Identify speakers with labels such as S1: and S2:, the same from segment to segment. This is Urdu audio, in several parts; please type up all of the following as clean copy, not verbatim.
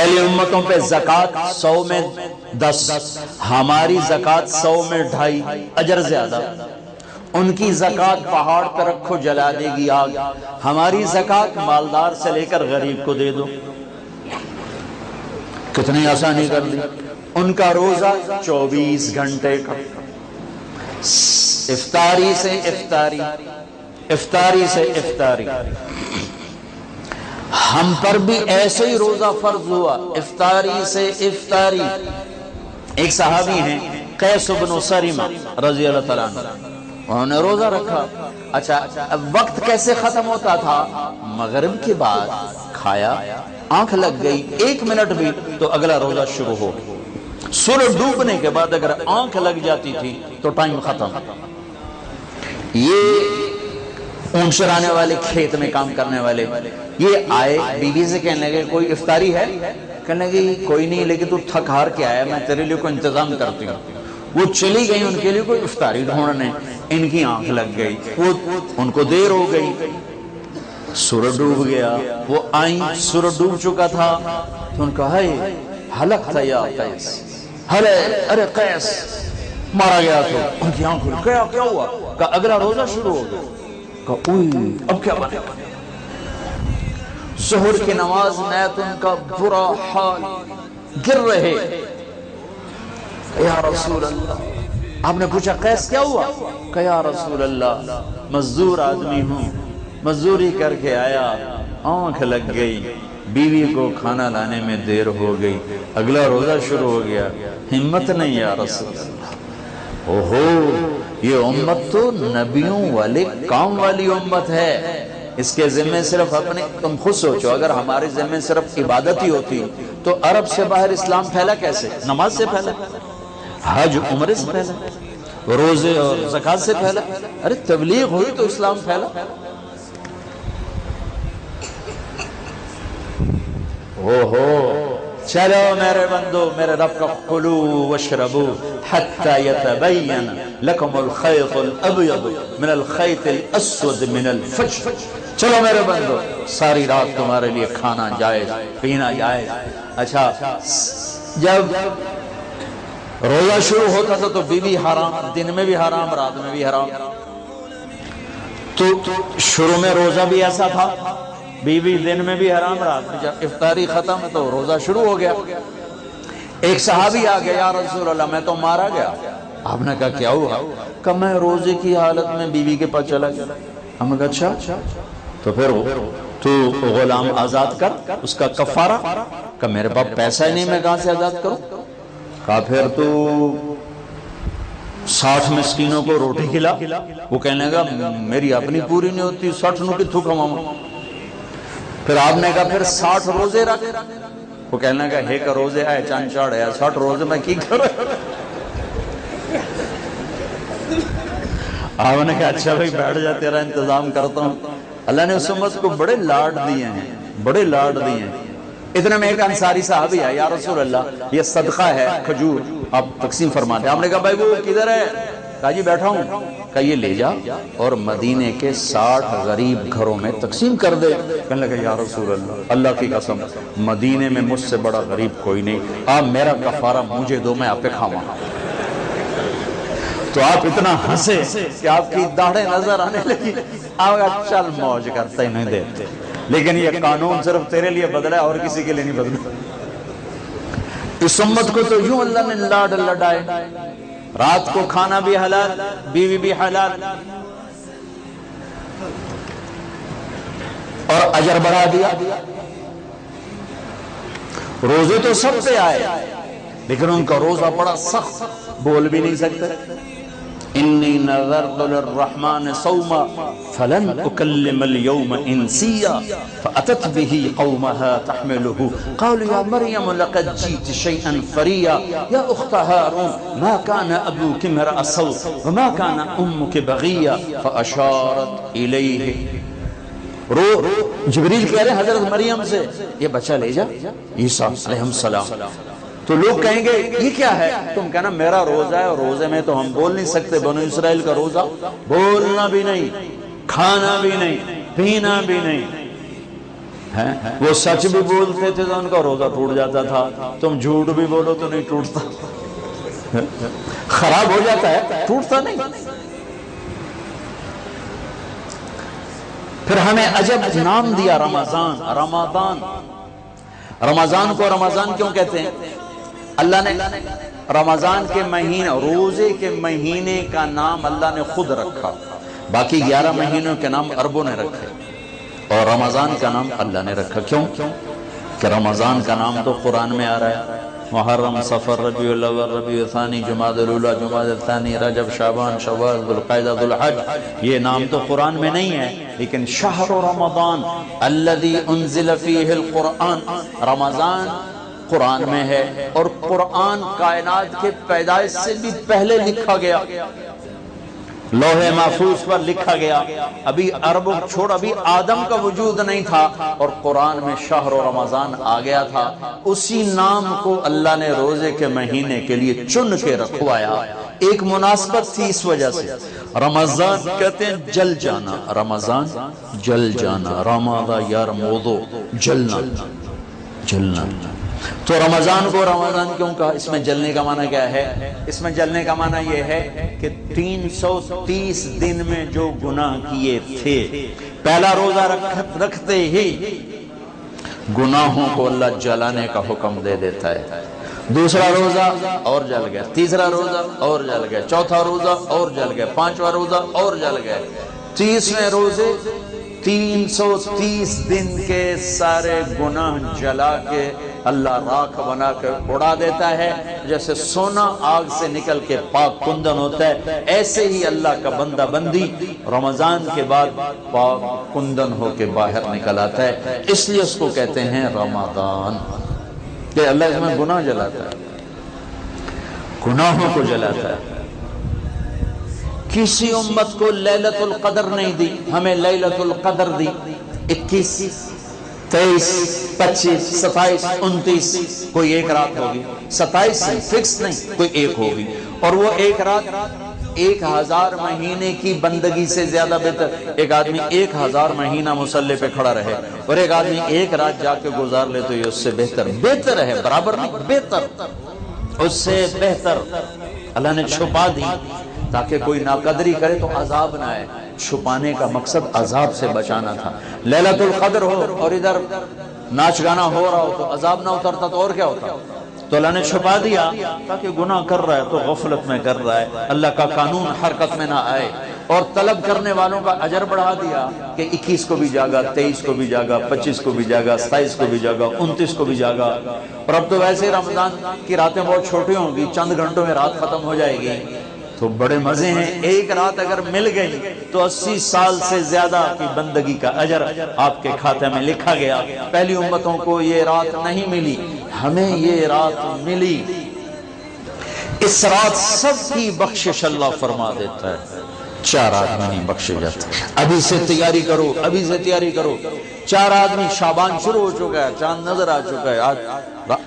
S1: پہلی امتوں پہ زکوٰۃ 100 میں 10، ہماری زکوٰۃ 100 میں 2.5، اجر زیادہ۔ ان کی زکوٰۃ پہاڑ پہ رکھو جلا دے گی آگ، ہماری زکوٰۃ مالدار سے لے کر غریب کو دے دو۔ کتنی آسانی کر دی۔ ان کا روزہ 24 گھنٹے کا، افطاری سے افطاری، افطاری سے افطاری۔ ہم پر بھی ایسے ہی روزہ فرض ہوا، افطاری سے افطاری۔ ایک صحابی ہیں قیس بن سریمہ رضی اللہ تعالیٰ عنہ، انہوں نے روزہ رکھا۔ اچھا، اب وقت کیسے ختم ہوتا تھا؟ مغرب کے بعد کھایا، آنکھ لگ گئی 1 منٹ بھی تو اگلا روزہ شروع ہو۔ سورج ڈوبنے کے بعد اگر آنکھ لگ جاتی تھی تو ٹائم ختم۔ یہ اونٹ چرانے والے، کھیت میں کام کرنے والے، یہ آئے بیوی سے کہنے لگے کوئی افطاری ہے؟ کہنے لگے کوئی نہیں، لیکن تو تھک ہار کے آیا، میں تیرے لیے کوئی انتظام کرتی ہوں۔ وہ چلی گئی ان کے لیے کوئی افطاری ڈھونڈنے، ان کی آنکھ لگ گئی، ان کو دیر ہو گئی، سورج ڈوب گیا۔ وہ آئیں، سورج ڈوب چکا تھا تو ان کا ہے ہلک تھا یا قیس، ارے قیس مارا گیا۔ تو ان کی آنکھ کھلی، کیا ہوا؟ کہا اگلا روزہ شروع ہو گیا۔ کہا اوئی اب کیا بنے گا؟ ظہر کی نماز میں تو ان کا برا حال، گر رہے۔ یا رسول اللہ، آپ نے پوچھا قیس کیا ہوا؟ کہ یا رسول اللہ مزدور آدمی ہوں، مزدوری کر کے آیا، آنکھ لگ گئی، بیوی کو کھانا لانے میں دیر ہو گئی، اگلا روزہ شروع ہو گیا، ہمت نہیں یا رسول اللہ۔ اوہو، یہ امت تو نبیوں والے کام والی امت ہے، اس کے ذمہ صرف اپنے، تم خود سوچو اگر ہمارے ذمہ صرف عبادت ہی ہوتی تو عرب سے باہر اسلام پھیلا کیسے؟ نماز سے پھیلا، حج عمرے سے پھیلا، روزے اور زکوٰۃ سے پھیلا۔ ارے تبلیغ ہوئی تو اسلام پھیلا۔ اوہو، چلو میرے بندو، میرے رب کا کلو واشربو حتی یتبین لکم الخیط الابیض من الخیط الاسود من الفجر۔ چلو میرے بندو، ساری رات تمہارے لیے کھانا جائز، پینا جائز۔ اچھا، جب روزہ شروع ہوتا تھا تو بیوی حرام، دن میں بھی حرام، رات میں بھی حرام۔ تو شروع میں روزہ بھی ایسا تھا، بیوی دن میں بھی حرام، رات میں۔ جب افطاری ختم تو روزہ شروع ہو گیا۔ ایک صحابی آ گیا، یا رسول اللہ میں تو مارا گیا۔ آپ نے کہا کیا ہوا؟ کہ میں روزے کی حالت میں بیوی کے پاس چلا گیا۔ ہم نے کہا اچھا، تو پھر تو غلام آزاد کر، اس کا کفارہ۔ کہ میرے پاس پیسہ ہی نہیں، میں کہاں سے آزاد کروں؟ کہا پھر تو 60 مسکینوں کو روٹی کھلا۔ وہ کہنے لگا میری اپنی پوری نہیں ہوتی، 60 نو کتھوں کھواؤں؟ پھر آپ نے کہا پھر 60 روزے رکھ۔ وہ کہنے لگا ایک روزے آئے چند چاڑ ہے، 60 روزے میں کی کروں؟ آپ نے کہا اچھا بھائی بیٹھ جا، تیرا انتظام کرتا ہوں۔ اللہ نے اس امت کو بڑے لاڈ دیے ہیں، بڑے لاڈ دیے ہیں۔ اتنے میں ایک انصاری صاحب ہے، یا رسول اللہ یہ صدقہ ہے، کھجور آپ تقسیم فرما دیں۔ آپ نے کہا بھائی وہ کدھر ہے؟ کہا جی بیٹھا ہوں۔ کہا یہ لے جا اور مدینے کے 60 غریب گھروں میں تقسیم کر دے۔ کہنے لگا یا رسول اللہ، اللہ کی قسم مدینے میں مجھ سے بڑا غریب کوئی نہیں، آپ میرا کفارہ مجھے دو، میں آپ پہ کھاواں۔ تو آپ اتنا ہنسے کہ آپ کی داڑھیں نظر آنے لگی۔ آپ کہا چل موج کرتا ہی نہیں دیتے، لیکن یہ قانون صرف تیرے لیے بدلا ہے اور کسی کے لیے نہیں بدلا۔ اس امت کو تو یوں اللہ نے لاڈ لڈائے، رات کو کھانا بھی حلال، بیوی بھی حلال، اور اجر بڑھا دیا۔ روزے تو سب پہ آئے، لیکن ان کا روزہ بڑا سخت، بول بھی نہیں سکتے۔ انی نذرت للرحمن صوما فلن اکلم اليوم انسیا فاتت به قومها تحمله قالوا یا مریم لقد جئت شیئا فریا یا اخت هارون ما كان ابوك امرأ سوء وما كان امك بغیا فاشارت الیہ۔ جبریل کہہ رہے ہیں حضرت مریم سے یہ بچہ لے جا، عیسیٰ علیہ السلام۔ تو لوگ کہیں گے یہ کیا ہے؟ تم کہنا میرا روزہ ہے، اور روزے میں تو ہم بول نہیں سکتے۔ بنو اسرائیل کا روزہ بولنا بھی نہیں، کھانا بھی نہیں، پینا بھی نہیں۔ ہیں وہ سچ بھی بولتے تھے تو ان کا روزہ ٹوٹ جاتا تھا، تم جھوٹ بھی بولو تو نہیں ٹوٹتا، خراب ہو جاتا ہے، ٹوٹتا نہیں۔ پھر ہمیں عجب نام دیا رمضان۔ رمضان کو رمضان کیوں کہتے ہیں؟ اللہ نے رمضان کے مہینے، روزے کے مہینے کا نام اللہ نے خود رکھا، باقی 11 مہینوں کے نام عربوں نے رکھے، اور رمضان کا نام اللہ نے رکھا۔ کیوں؟ کہ رمضان کا نام تو قرآن میں آ رہا ہے، محرم، صفر، ربیع الاول، ربیع الثانی، جمادی الاولی، جمادی الثانی، رجب، شعبان، شوال، ذوالقعدہ، ذوالحج، یہ نام تو قرآن میں نہیں ہے، لیکن شہر رمضان الذی انزل فیہ القرآن، رمضان قرآن میں ہے، اور قرآن کائنات کے پیدائش سے بھی پہلے لکھا گیا، لوح محفوظ پر لکھا گیا، ابھی عرب چھوڑ، ابھی آدم کا وجود نہیں تھا، اور قرآن میں شہر رمضان آ گیا تھا۔ اسی نام کو اللہ نے روزے کے مہینے کے لیے چن کے رکھوایا، ایک مناسبت تھی اس وجہ سے۔ رمضان کہتے ہیں جل جانا، رمضان جل جانا، رمضا یرمض، جلنا، جلنا۔ تو رمضان کو رمضان کیوں کہا؟ اس میں جلنے کا معنی کیا ہے؟ اس میں جلنے کا معنی یہ ہے کہ 330 دن میں جو گناہ کیے تھے، پہلا روزہ رکھتے ہی گناہوں کو اللہ جلانے کا حکم دے دیتا ہے، دوسرا روزہ اور جل گیا، تیسرا روزہ اور جل گیا، چوتھا روزہ اور جل گیا، پانچواں روزہ اور جل گیا، 30ویں روزے 330 دن کے سارے گناہ جلا کے اللہ راکھ بنا کے اڑا دیتا ہے، جیسے سونا آگ سے نکل کے پاک کندن ہوتا ہے، ایسے ہی اللہ کا بندہ بندی رمضان کے بعد پاک کندن ہو کے باہر نکل آتا ہے، اس لیے اس کو کہتے ہیں رمضان، کہ اللہ اس میں گناہ جلاتا ہے، گناہوں کو جلاتا ہے۔ کسی امت کو لیلۃ القدر نہیں دی، ہمیں لیلۃ القدر دی، 21، 23، 25، 27، 29، کوئی ایک رات ہوگی، 27 فکس نہیں، کوئی ایک ہوگی، اور وہ ایک رات 1000 مہینے کی بندگی سے زیادہ بہتر۔ ایک آدمی 1000 مہینہ مصلی پہ کھڑا رہے، اور ایک آدمی ایک رات جا کے گزار لے، تو یہ اس سے بہتر ہے، برابر نہیں، بہتر، اس سے بہتر۔ اللہ نے چھپا دی تاکہ کوئی ناقدری کرے تو عذاب نہ آئے، چھپانے کا مقصد عذاب سے بچانا تھا۔ لیلۃ القدر ہو اور ادھر ناچ گانا ہو رہا ہو تو عذاب نہ اترتا تو اور کیا ہوتا؟ تو اللہ نے چھپا دیا تاکہ گناہ کر رہا ہے تو غفلت میں کر رہا ہے، اللہ کا قانون حرکت میں نہ آئے، اور طلب کرنے والوں کا اجر بڑھا دیا کہ 21 کو بھی جاگا، 23 کو بھی جاگا، 25 کو بھی جاگا، 27 کو بھی جاگا، 29 کو بھی جاگا۔ اور اب تو ویسے رمضان کی راتیں بہت چھوٹی ہوں گی، چند گھنٹوں میں رات ختم ہو جائے گی، تو بڑے مزے ہیں۔ ایک رات اگر مل گئی تو 80 سال سے زیادہ کی بندگی کا اجر آپ کے کھاتے میں لکھا گیا۔ پہلی امتوں کو یہ رات نہیں ملی، ہمیں یہ رات ملی۔ اس رات سب کی بخشش اللہ فرما دیتا ہے، 4 آدمی نہیں بخشے جاتے۔ ابھی سے تیاری کرو، ابھی سے تیاری کرو۔ 4 آدمی، شعبان شروع ہو چکا ہے، چاند نظر آ چکا ہے،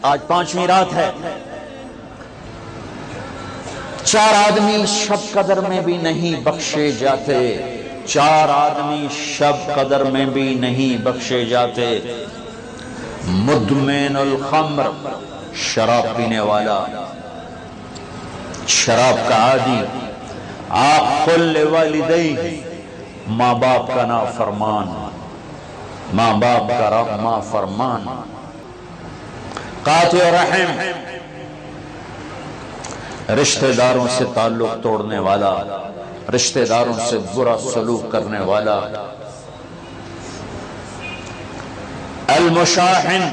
S1: آج 5ویں رات ہے۔ 4 آدمی شب قدر میں بھی نہیں بخشے جاتے، 4 آدمی شب قدر میں بھی نہیں بخشے جاتے۔ مدمن الخمر، شراب پینے والا، شراب کا عادی، عاق لوالدیہ، ماں باپ کا نافرمان، ماں باپ کا نافرمان، قاطع رحم، رشتہ داروں سے تعلق توڑنے والا، رشتہ داروں سے برا سلوک کرنے والا، المشاحن،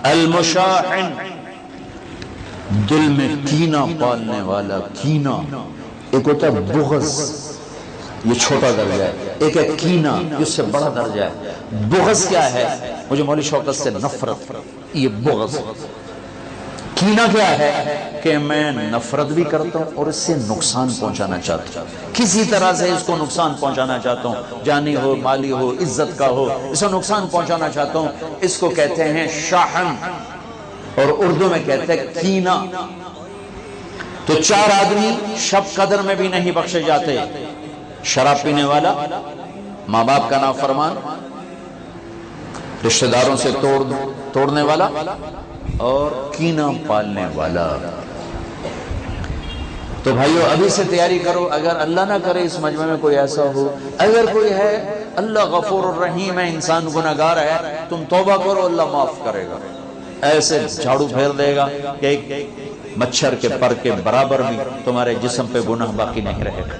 S1: المشاحن، دل میں کینہ پالنے والا، کینہ۔ ایک ہوتا ہے بغض، یہ چھوٹا درجہ ہے، ایک ہے کینہ، اس سے بڑا درجہ ہے۔ بغض کیا ہے؟ مجھے مولی شوکت سے نفرت، یہ بغض۔ کینہ کیا ہے؟ کہ میں نفرت بھی کرتا ہوں اور اس سے نقصان پہنچانا چاہتا ہوں، کسی طرح سے اس کو نقصان پہنچانا چاہتا ہوں، جانی ہو، مالی ہو، عزت کا ہو، اس کو نقصان پہنچانا چاہتا ہوں، اس کو کہتے ہیں شاحن، اور اردو میں کہتے ہیں کینہ۔ تو 4 آدمی شب قدر میں بھی نہیں بخشے جاتے، شراب پینے والا، ماں باپ کا نافرمان، رشتہ داروں سے توڑنے والا اور کینہ پالنے والا۔ تو بھائیو ابھی سے تیاری کرو، اگر اللہ نہ کرے اس مجمع میں کوئی ایسا ہو، اگر کوئی ہے، اللہ غفور الرحیم ہے، انسان گناہگار ہے، تم توبہ کرو، اللہ معاف کرے گا۔ ایسے جھاڑو پھیر دے گا کہ ایک مچھر کے پر کے برابر بھی تمہارے جسم پہ گناہ باقی نہیں رہے گا۔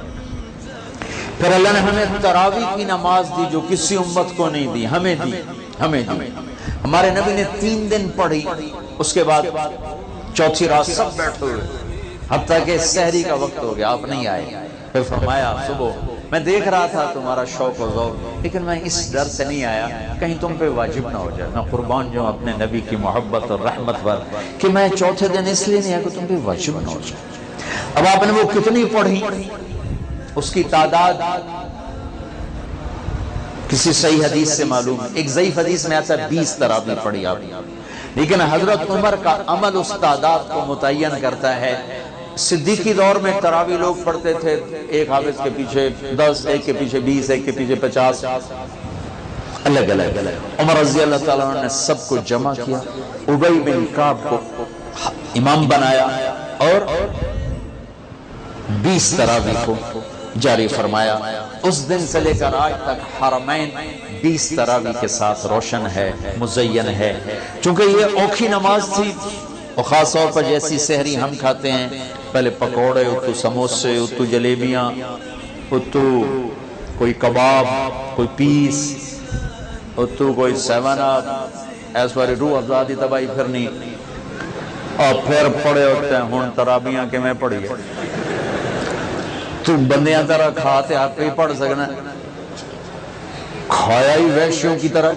S1: پھر اللہ نے ہمیں تراویح کی نماز دی جو کسی امت کو نہیں دی، ہمیں دی۔ ہمارے نبی نے 3 دن پڑھی، اس کے بعد چوتھی رات سب بیٹھے ہوئے، حتیٰ کہ سحری کا وقت ہو گیا، آپ نہیں آئے۔ پھر فرمایا صبح میں دیکھ رہا تھا تمہارا شوق و ذوق، لیکن میں اس ڈر سے نہیں آیا کہیں تم پہ واجب نہ ہو جائے۔ میں قربان جو اپنے نبی کی محبت اور رحمت پر کہ میں چوتھے دن اس لیے نہیں آیا کہ تم پہ واجب نہ ہو جائے۔ اب آپ نے وہ کتنی پڑھی، اس کی تعداد کسی صحیح حدیث سے معلوم ہے، ایک ضعیف حدیث میں آتا ہے 20 تراویح پڑھی آپ، لیکن حضرت عمر کا عمل اس تعداد کو متعین کرتا ہے۔ صدیقی دور میں تراویح لوگ پڑھتے تھے، ایک حافظ کے پیچھے 10، ایک کے پیچھے 20، ایک کے پیچھے 50، الگ الگ۔ عمر رضی اللہ تعالیٰ عنہ نے سب کو جمع کیا، ابی بن کعب کو امام بنایا اور 20 تراویح کو جاری فرمایا۔ اس دن سے لے کر آج تک حرمین 20 تراویح کے ساتھ روشن ہے، مزین ہے۔ چونکہ یہ اوکھی نماز تھی، اور خاص طور پر جیسی سحری ہم کھاتے ہیں، پہلے پکوڑے، اتو سموسے، اتو جلیبیاں، اتو کوئی کباب، کوئی پیس، اتو کوئی 7 اپ، ایس والی روح افزادی تباہی پھرنی، اور پھر پڑے ہوتے ہیں ہون ترابیاں کہ میں پڑھی ہے۔ تو بندیاں طرح کھاتے آپ ہی پڑھ سکنا، کھایا ہی ویشیوں کی طرح۔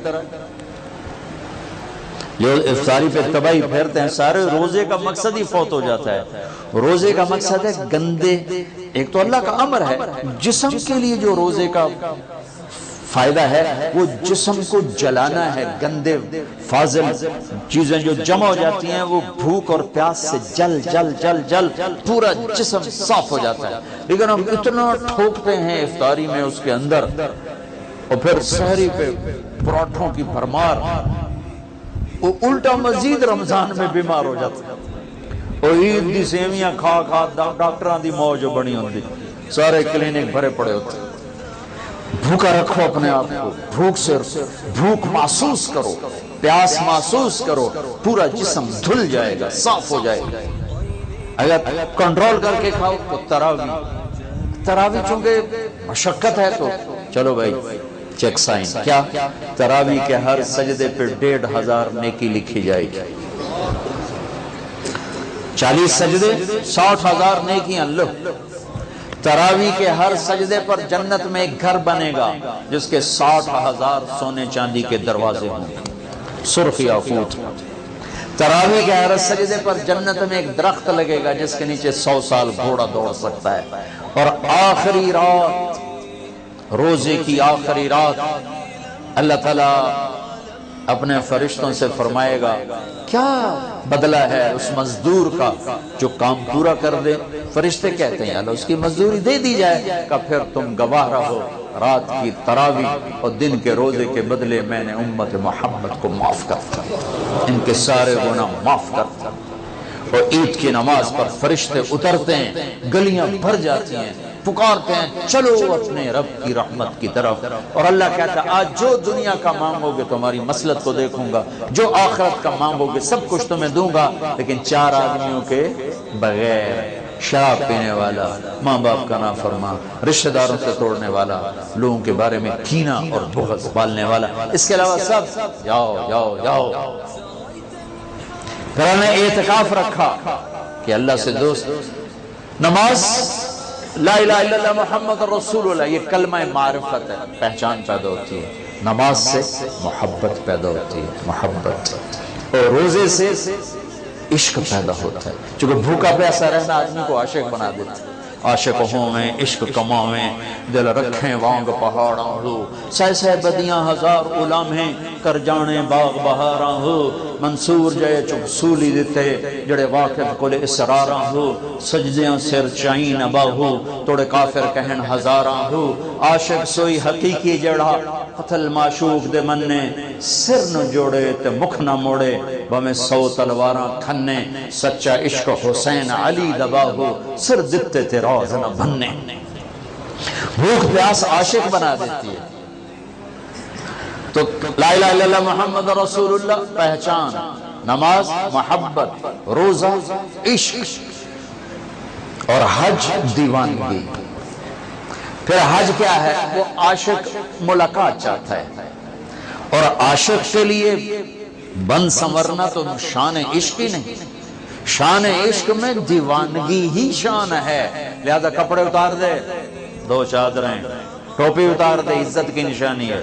S1: جو افطاری پہ تباہی پھیرتے ہیں، سارے روزے کا مقصد ہی فوت ہو جاتا ہے۔ روزے کا مقصد ہے گندے، ایک تو اللہ کا امر ہے، جسم کے لیے جو روزے کا فائدہ ہے وہ جسم کو جلانا ہے، گندے فاضل چیزیں جو جمع ہو جاتی ہیں وہ بھوک اور پیاس سے جل جل جل جل پورا جسم صاف ہو جاتا ہے۔ لیکن ہم اتنا ٹھوکتے ہیں افطاری میں اس کے اندر، اور پھر سحری پہ پراٹھوں کی بھرمار، وہ الٹا مزید رمضان میں بیمار ہو جاتا ہے۔ اور عید دی سیویاں کھا کھا ڈاکٹران دی موج بنی ہوتی، سارے کلینک بھرے پڑے ہوتے۔ بھوکا رکھو اپنے آپ کو، بھوک محسوس کرو، پیاس محسوس کرو، پورا جسم دھل جائے گا، صاف ہو جائے گا۔ اگر کنٹرول کر کے کھاؤ تو تراویح چونکہ مشقت ہے تو چلو بھائی چیک سائن کیا، تراویح کے ہر سجدے پہ 1500 نیکی لکھی جائے گی۔ 40 سجدے 60,000 نیکیاں لو۔ تراویح کے ہر سجدے پر جنت میں ایک گھر بنے گا جس کے 60,000 سونے چاندی کے دروازے ہوں گے، سرخ یاقوت۔ تراویح کے ہر سجدے پر جنت میں ایک درخت لگے گا جس کے نیچے 100 سال گھوڑا دوڑ سکتا ہے۔ اور آخری رات، روزے کی آخری رات، اللہ تعالیٰ اپنے فرشتوں سے فرمائے گا کیا بدلہ ہے اس مزدور کا جو کام پورا کر دے؟ فرشتے کہتے ہیں اللہ اس کی مزدوری دے دی جائے کہ پھر تم گواہ رہو رات کی تراویح اور دن کے روزے کے بدلے میں نے امت محمد کو معاف کرتا، ان کے سارے گناہ معاف کرتا۔ اور عید کی نماز پر فرشتے اترتے ہیں، گلیاں بھر جاتی ہیں، پکارتے ہیں چلو اپنے رب کی رحمت کی طرف۔ اور اللہ کہتا ہے آج جو دنیا کا مانگو گے تمہاری مسلط کو دیکھوں گا، جو آخرت کا مانگو گے سب کچھ تمہیں دوں گا، لیکن 4 آدمیوں کے بغیر، شراب پینے والا، ماں باپ کا نافرمان، رشتہ داروں سے توڑنے والا، لوگوں کے بارے میں کینہ اور بغض پالنے والا، اس کے علاوہ سب جاؤ جاؤ جاؤ۔ پھر ہم نے اعتکاف رکھا کہ اللہ سے دوست، نماز لا الہ الا اللہ محمد رسول اللہ، یہ کلمہ معرفت ہے، پہچان پیدا ہوتی ہے، نماز سے محبت پیدا ہوتی ہے، محبت، اور روزے سے عشق پیدا ہوتا ہے، چونکہ بھوکا پیاسا رہنا آدمی کو عاشق بنا دیتا ہے۔ عاشق ہوویں عشق کماویں دل رکھیں وانگ پہاڑاں ہو سہ سہ بدیاں ہزار غلامیں کر جانے باغ بہاراں ہو منصور جے چپ سولی دیتے جڑے واقف کل اسراراں ہو سجدیاں سر چائیں باہو توڑے کافر کہن ہزاراں ہو عاشق سوئی حقیقی جڑا قتل معشوق دے مننے سر نہ جوڑے تے مکھ نہ موڑے بمیں 100 تلواراں کھنے سچا عشق حسین علی دباہو سر دتے تے روز نہ بننے بھوک پیاس عاشق بنا دیتی ہے تو لا الہ الا اللہ محمد رسول اللہ پہچان نماز محبت روزہ عشق اور حج دیوانگی پھر حج کیا ہے وہ عاشق ملاقات چاہتا ہے اور عاشق کے لیے بن سنورنا تو شان عشق ہی نہیں شان عشق میں دیوانگی ہی شان ہے لہذا کپڑے اتار دے 2 چادریں ٹوپی اتار دے عزت کی نشانی ہے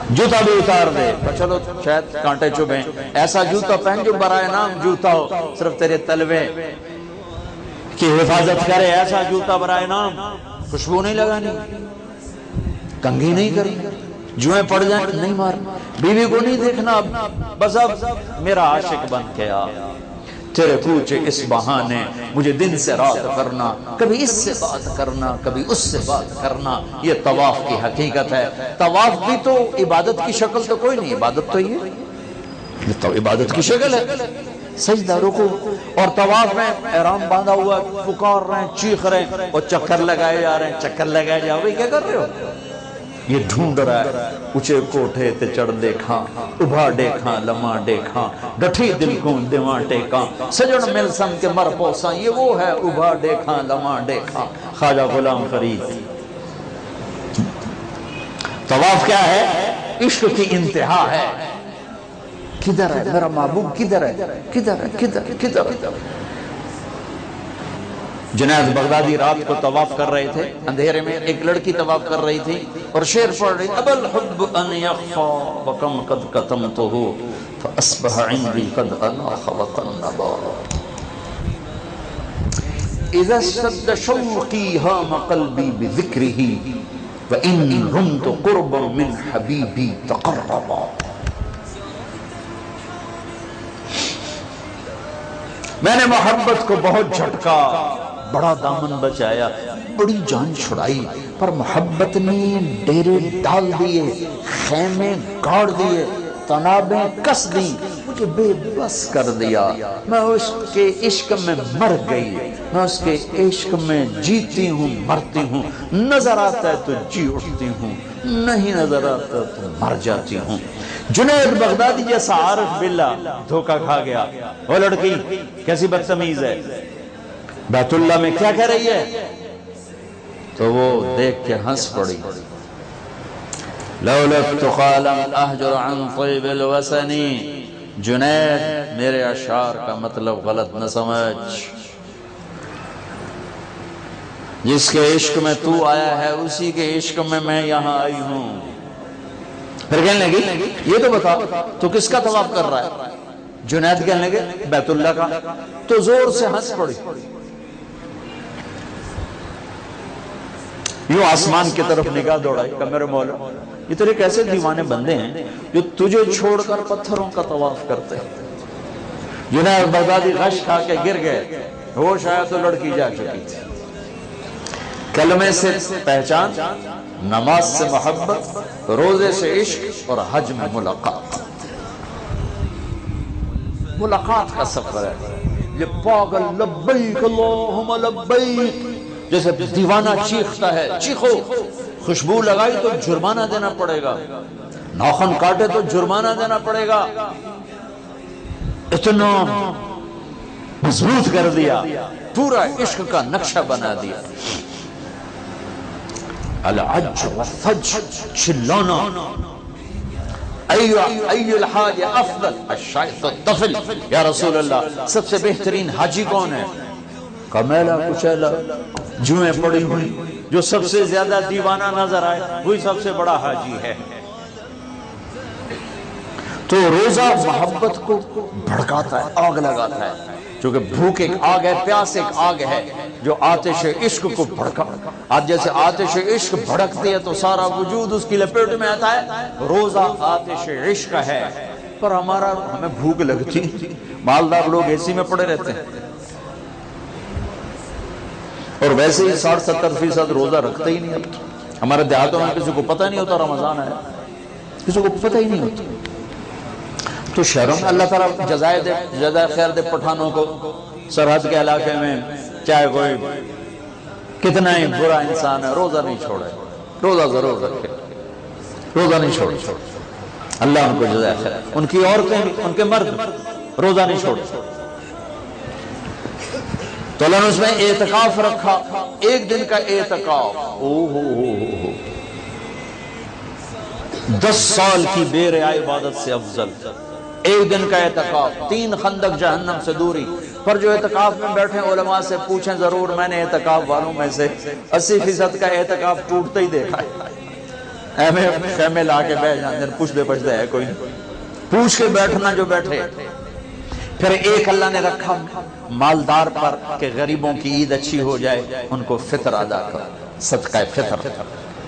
S1: جوتا بھی اتار دے چلو شاید کانٹے چبھیں ایسا جوتا پہن جو برائے نام جوتا ہو صرف تیرے تلوے کی حفاظت کرے ایسا جوتا برائے نام خوشبو نہیں لگانی کنگھی نہیں کرنی جوئیں پڑ جائیں نہیں مار بیوی کو نہیں دیکھنا بس اب میرا عاشق بن کے آ تیرے کوچے اس بہانے مجھے دن سے رات کرنا کبھی اس سے بات کرنا کبھی اس سے بات کرنا یہ طواف کی حقیقت ہے طواف بھی تو عبادت کی شکل تو کوئی نہیں عبادت تو یہ تو عبادت کی شکل ہے سجدہ رکوع اور طواف میں احرام باندھا ہوا پکار رہے ہیں چیخ رہے ہیں اور چکر لگائے جا رہے ہیں چکر لگائے جا رہے ہیں کیا کر رہے ہو یہ ڈھونڈ رہا ہے اچھے کوٹھے تے چڑھ دیکھاں ابھا دیکھاں لمحہ دیکھاں ڈٹھی دل کو دیواں ٹیکاں سجن مل سم کے مر پوساں یہ وہ ہے ابھا دیکھاں لمحہ دیکھاں خواجہ غلام فرید طواف کیا ہے عشق کی انتہا ہے کدھر ہے میرا محبوب کدھر ہے کدھر ہے کدھر کدھر جنید بغدادی رات کو طواف کر رہے تھے اندھیرے میں ایک لڑکی طواف کر رہی تھی اور شعر پڑھ رہی اب الحب ان یخفا وکم قد کتمتہ فاصبح عندی قد اناخ وطنبا اذا اشتد شوقی ہام قلبی بذکرہ وان رمت قربا من حبیبی تقربا میں نے محبت کو بہت جھٹکا بڑا دامن بچایا بڑی جان چھڑائی پر محبت نے ڈیرے ڈال دیے خیمے گاڑ دیے تنابیں کس دی مجھے بے بس کر دیا میں اس کے عشق میں مر گئی میں اس کے عشق میں جیتی ہوں مرتی ہوں نظر آتا ہے تو جی اٹھتی ہوں نہیں نظر آتا تو مر جاتی ہوں جنید بغدادی جیسا عارف باللہ دھوکہ کھا گیا وہ لڑکی کیسی بدتمیز ہے بیت اللہ میں کیا کہہ رہی ہے تو وہ دیکھ کے ہنس پڑی لولت قالم احجر عن طیب الوسنی جنید میرے اشعار کا مطلب غلط نہ سمجھ جس کے عشق میں تو آیا ہے اسی کے عشق میں یہاں آئی ہوں پھر کہنے لگی یہ تو بتا تو کس کا طواف کر رہا ہے جنید کہنے لگے بیت اللہ کا تو زور سے ہنس پڑی یوں آسمان کی طرف نگاہ دوڑائی کہ میرے مولا یہ تیرے کیسے دیوانے بندے ہیں جو تجھے چھوڑ کر پتھروں کا طواف کرتے ہیں جنید بغدادی غش کھا کے گر گئے ہوش آیا تو لڑکی جا چکی تھی کلمے سے پہچان نماز سے محبت روزے سے عشق اور حج میں ملاقات کا سفر ہے یہ پاگل لبیک اللہم لبیک جیسے دیوانہ چیختا ہے چیخو خوشبو لگائی تو جرمانہ دینا پڑے گا ناخن کاٹے تو جرمانہ دینا پڑے گا اتنا مضبوط کر دیا پورا عشق کا نقشہ بنا دیا العج والفج چلانا ای الحاج افضل الشیط الطفل یا رسول اللہ سب سے بہترین حاجی کون ہے کمیلا کچیلا جوئیں پڑی ہوئی جو سب سے زیادہ دیوانہ نظر آئے وہی سب سے بڑا حاجی ہے تو روزہ محبت کو بھڑکاتا ہے آگ لگاتا ہے چونکہ بھوک ایک آگ ہے پیاس ایک آگ ہے جو آتش عشق کو بھڑکا. آج جیسے آتش عشق بھڑکتی ہے تو سارا وجود اس کی لپیٹ میں آتا ہے. روزہ آتش عشق ہے، پر ہمیں بھوک لگتی، مالدار لوگ اے سی میں پڑے رہتے ہیں، اور ویسے ہی 60-70% روزہ رکھتے ہی نہیں. ہمارے دیہاتوں میں کسی کو پتہ نہیں ہوتا رمضان ہے، کسی کو پتہ ہی نہیں ہوتا. تو شہروں میں اللہ تعالیٰ جزائے خیر دے پٹھانوں کو. سرحد کے علاقے میں چاہے کوئی کتنا ہی برا انسان ہے، روزہ نہیں چھوڑے، روزہ ضرور رکھے، روزہ نہیں چھوڑے. اللہ ان کو جزائے خیر. ان کی عورتیں بھی، ان کے مرد روزہ نہیں چھوڑے. تو اللہ نے اس میں اعتکاف رکھا، ایک دن کا اعتکاف. 10 سال کی بے رعائی عبادت سے افضل ایک دن کا اعتکاف. 3 خندق جہنم سے دوری پر جو اعتکاف میں بیٹھے علماء سے پوچھیں ضرور. میں نے اعتکاف والوں میں سے 80% کا اعتکاف ٹوٹتا ہی دیکھا ہے. خیمے لا کے بیٹھ جاتے، پوچھتے پوچھتے ہے کوئی پوچھ کے بیٹھنا جو بیٹھے. پھر ایک اللہ نے رکھا مالدار پر کہ غریبوں کی عید اچھی ہو جائے، ان کو فطر ادا کرو، صدقہ فطر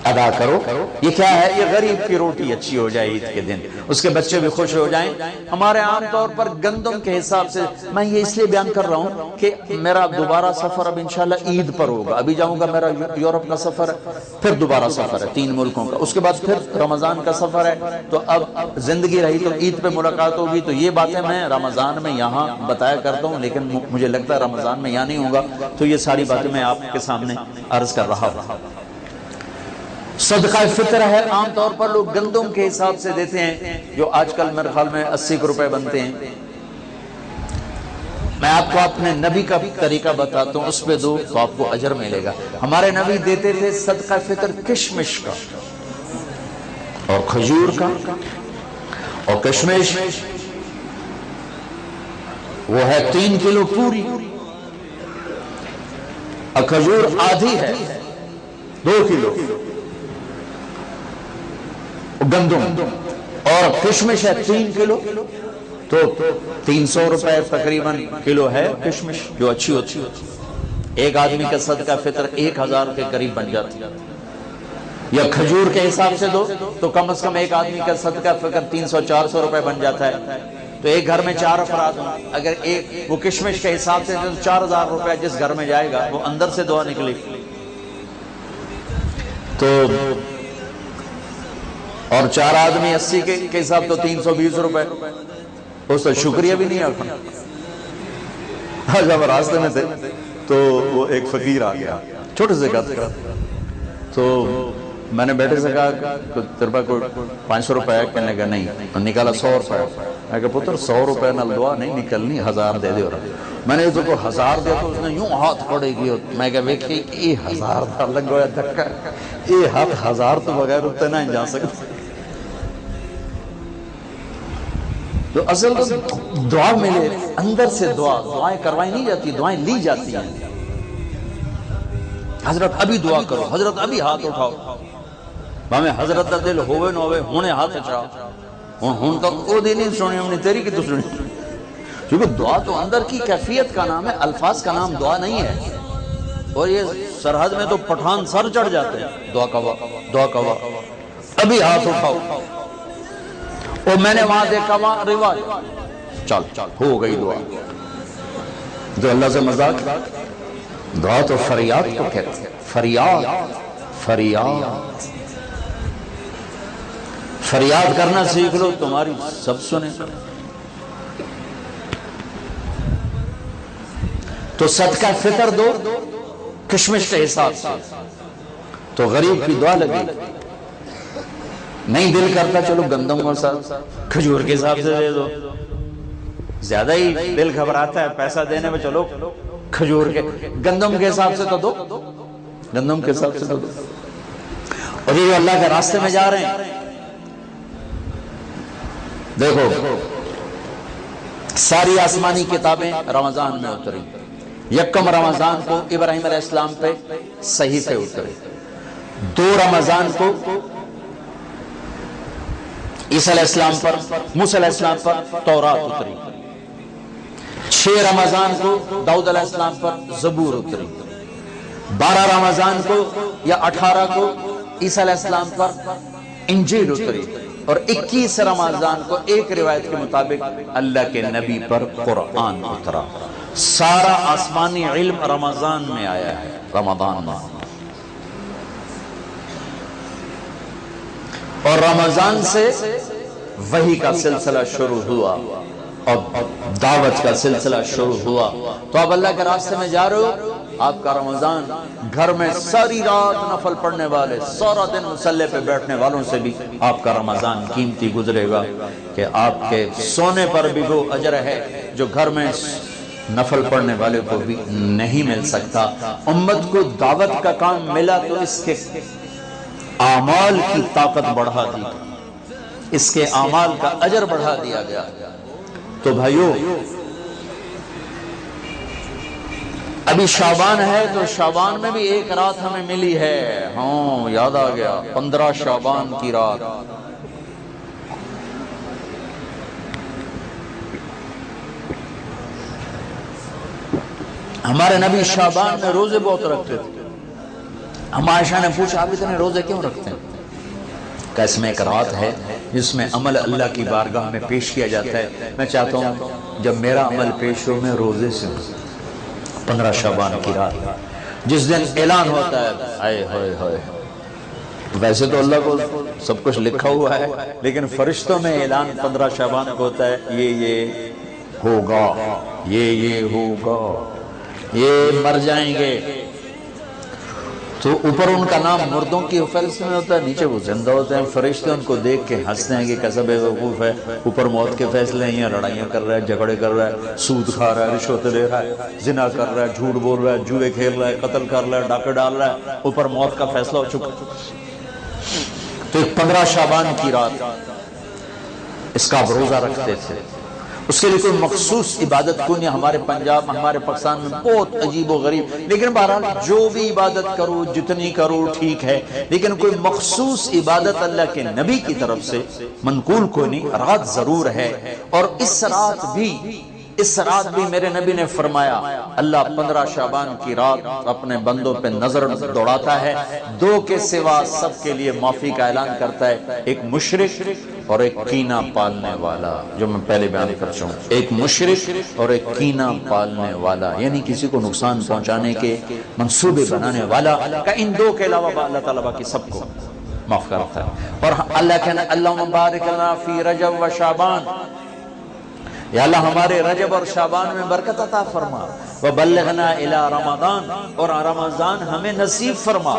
S1: ادا کرو. یہ کیا ہے؟ یہ غریب کی روٹی اچھی ہو جائے عید کے دن، اس کے بچے بھی خوش ہو جائیں. ہمارے عام طور پر گندم کے حساب سے، میں یہ اس لیے بیان کر رہا ہوں کہ میرا دوبارہ سفر اب انشاءاللہ عید پر ہوگا. ابھی جاؤں گا، میرا یورپ کا سفر ہے، پھر دوبارہ سفر ہے 3 ملکوں کا، اس کے بعد پھر رمضان کا سفر ہے. تو اب زندگی رہی تو عید پہ ملاقات ہوگی. تو یہ باتیں میں رمضان میں یہاں بتایا کرتا ہوں، لیکن مجھے لگتا ہے رمضان میں یہاں نہیں ہوگا. تو یہ ساری باتیں میں آپ کے سامنے عرض کر رہا ہوں. صدقہ فطر ہے، عام طور پر لوگ گندم کے حساب سے دیتے ہیں، جو آج کل میرے خیال میں 80 روپے بنتے ہیں. میں آپ کو اپنے نبی کا طریقہ بتاتا ہوں، اس پہ دو تو آپ کو اجر ملے گا. ہمارے نبی دیتے تھے صدقہ فطر کشمش کا اور کھجور کا. اور کشمش وہ ہے 3 کلو پوری، اور کھجور آدھی ہے 2 کلو گندم، اور کشمش ہے 3 کلو. تو 300 روپے تقریباً کلو ہے کشمش، جو اچھی ہوتی. ایک آدمی کا صدقہ فطر 1000 کے قریب بن جاتی. یا کھجور کے حساب سے دو تو کم از کم ایک آدمی کا صدقہ فطر 300-400 روپے بن جاتا ہے. تو ایک گھر میں 4 افراد ہوں، اگر ایک وہ کشمش کے حساب سے تو 4000 روپے جس گھر میں جائے گا وہ اندر سے دعا نکلی. تو اور 4 آدمی 80 کے حساب تو 320 روپے. اس سے شکریہ بھی نہیں آتا. جب راستے میں تھے تو وہ ایک فقیر آ گیا، چھوٹے سے قد کا. تو میں نے بیٹے سے کہا تیرے پاس کوئی 500 روپے ہے؟ کہنے کا نہیں. نکالا 100 روپے. میں کہا پتر 100 روپے نال دعا نہیں نکلنی، 1000 دے دے. میں نے اس کو 1000 دیا تو اس نے یوں ہاتھ پڑے گی. میں کہا ویکھی یہ 1000 دا لگ گیا دھکا، یہ ہاتھ 1000 تو بغیر اٹھتے نہ جا سکتے. تو اصل تو دعا ملے اندر سے. دعائیں کروائی نہیں جاتی، دعائیں لی جاتی ہیں. حضرت ابھی دعا کرو، حضرت ابھی ہاتھ اٹھاؤ. ہمیں حضرت دا دل ہوئے نہ ہوئے ہونے ہاتھ اچھاؤ. ہون تک او دی نہیں سنی، ہم نے تیری کی تو سنی. کیونکہ دعا تو اندر کی کیفیت کا نام ہے، الفاظ کا نام دعا نہیں ہے. اور یہ سرحد میں تو پٹھان سر چڑھ جاتے ہیں. دعا کوا، دعا کوا، ابھی ہاتھ اٹھاؤ. اور میں نے وہاں دیکھا وہاں رواج، چل ہو گئی دعا. جو اللہ سے مذاق، دعا تو فریاد کو کہتے ہیں. فریاد، فریاد، فریاد کرنا سیکھ لو، تمہاری سب سنے. تو صدقہ فطر دو کشمش کے حساب سے. تو غریب کی دعا لگے. نہیں دل کرتا چلو گندم اور ساتھ کھجور کے حساب سے دے دو. زیادہ ہی دل گھبراتا ہے پیسہ دینے میں، چلو کھجور کے گندم کے حساب سے تو دو، گندم کے حساب سے تو دو. اور یہ اللہ کے راستے میں جا رہے ہیں. دیکھو ساری آسمانی کتابیں رمضان میں اتری. یکم رمضان کو ابراہیم علیہ السلام پہ صحیفے اترے. 2 رمضان کو عیسیٰ علیہ السلام پر، موسیٰ علیہ السلام پر تورات اتری. 6 رمضان کو داؤد علیہ السلام پر زبور اتری. 12 رمضان کو یا 18 کو عیسیٰ علیہ السلام پر انجیل اتری، اور 21 رمضان کو ایک روایت کے مطابق اللہ کے نبی پر قرآن اترا۔ سارا آسمانی علم رمضان میں آیا ہے، رمضان میں، اور رمضان سے وحی کا سلسلہ شروع ہوا اور دعوت کا سلسلہ شروع ہوا۔ تو آپ اللہ کے راستے میں جا رہے ہو، آپ کا رمضان گھر میں ساری رات نفل پڑھنے والے، سارا دن مصلی پہ بیٹھنے والوں سے بھی آپ کا رمضان قیمتی گزرے گا کہ آپ کے سونے پر بھی وہ اجر ہے جو گھر میں نفل پڑھنے والے کو بھی نہیں مل سکتا۔ امت کو دعوت کا کام ملا تو اس کے اعمال کی طاقت بڑھا دی، اس کے اعمال کا اجر بڑھا دیا گیا۔ تو بھائیو، ابھی شعبان ہے تو شعبان میں بھی ایک رات ہمیں ملی ہے، ہاں یاد آ گیا، 15 شعبان کی رات۔ ہمارے نبی شعبان میں روزے بہت رکھتے تھے۔ ہم عائشہ نے پوچھا آپ اتنے روزے کیوں رکھتے ہیں؟ کہ اس میں ایک رات ہے جس میں عمل اللہ کی بارگاہ میں پیش کیا جاتا ہے، میں چاہتا ہوں جب میرا عمل پیش ہو میں روزے سے ہوں۔ 15 شعبان کی رات جس دن اعلان ہوتا ہے، آئے ہوئے ہوئے، ویسے تو اللہ کو سب کچھ لکھا ہوا ہے لیکن فرشتوں میں اعلان 15 شعبان کو ہوتا ہے، یہ ہوگا، یہ ہوگا، یہ مر جائیں گے۔ تو اوپر ان کا نام مردوں کی فہرست میں ہوتا ہے، نیچے وہ زندہ ہوتے ہیں۔ فرشتے ان کو دیکھ کے ہنستے ہیں کہ کیسا بے وقوف ہے، اوپر موت کے فیصلے ہیں، یا لڑائیاں کر رہا ہے، جھگڑے کر رہا ہے، سود کھا رہا ہے، رشوت لے رہا ہے، زنا کر رہا ہے، جھوٹ بول رہا ہے، جوئے کھیل رہا ہے، قتل کر رہا ہے، ڈاکے ڈال رہا ہے، اوپر موت کا فیصلہ ہو چکا۔ تو 15 شعبان کی رات اس کا آپ روزہ رکھتے تھے، اس کے لیے کوئی مخصوص عبادت کو نہیں۔ ہمارے پنجاب، ہمارے پاکستان میں بہت عجیب و غریب، لیکن بہرحال جو بھی عبادت کرو، جتنی کرو ٹھیک ہے، لیکن کوئی مخصوص عبادت اللہ کے نبی کی طرف سے منقول کوئی نہیں۔ رات ضرور ہے، اور اس رات بھی میرے نبی نے فرمایا اللہ 15 شعبان کی رات اپنے بندوں پہ نظر دوڑاتا ہے، 2 کے سوا سب کے لیے معافی کا اعلان کرتا ہے، ایک مشرک اور ایک کینہ پالنے والا، جو میں پہلے بیان کر چکا ہوں، ایک مشرک اور ایک کینہ پالنے والا، یعنی کسی کو نقصان پہنچانے کے منصوبے بنانے والا، کہ ان 2 کے علاوہ اللہ تعالیٰ باقی سب کو معاف کرتا ہے۔ اور اللہ کہنا اللہم بارک لنا فی رجب و شعبان، یا اللہ ہمارے رجب اور شعبان میں برکت عطا فرما، وبلغنا الی رمضان، اور رمضان ہمیں نصیب فرما۔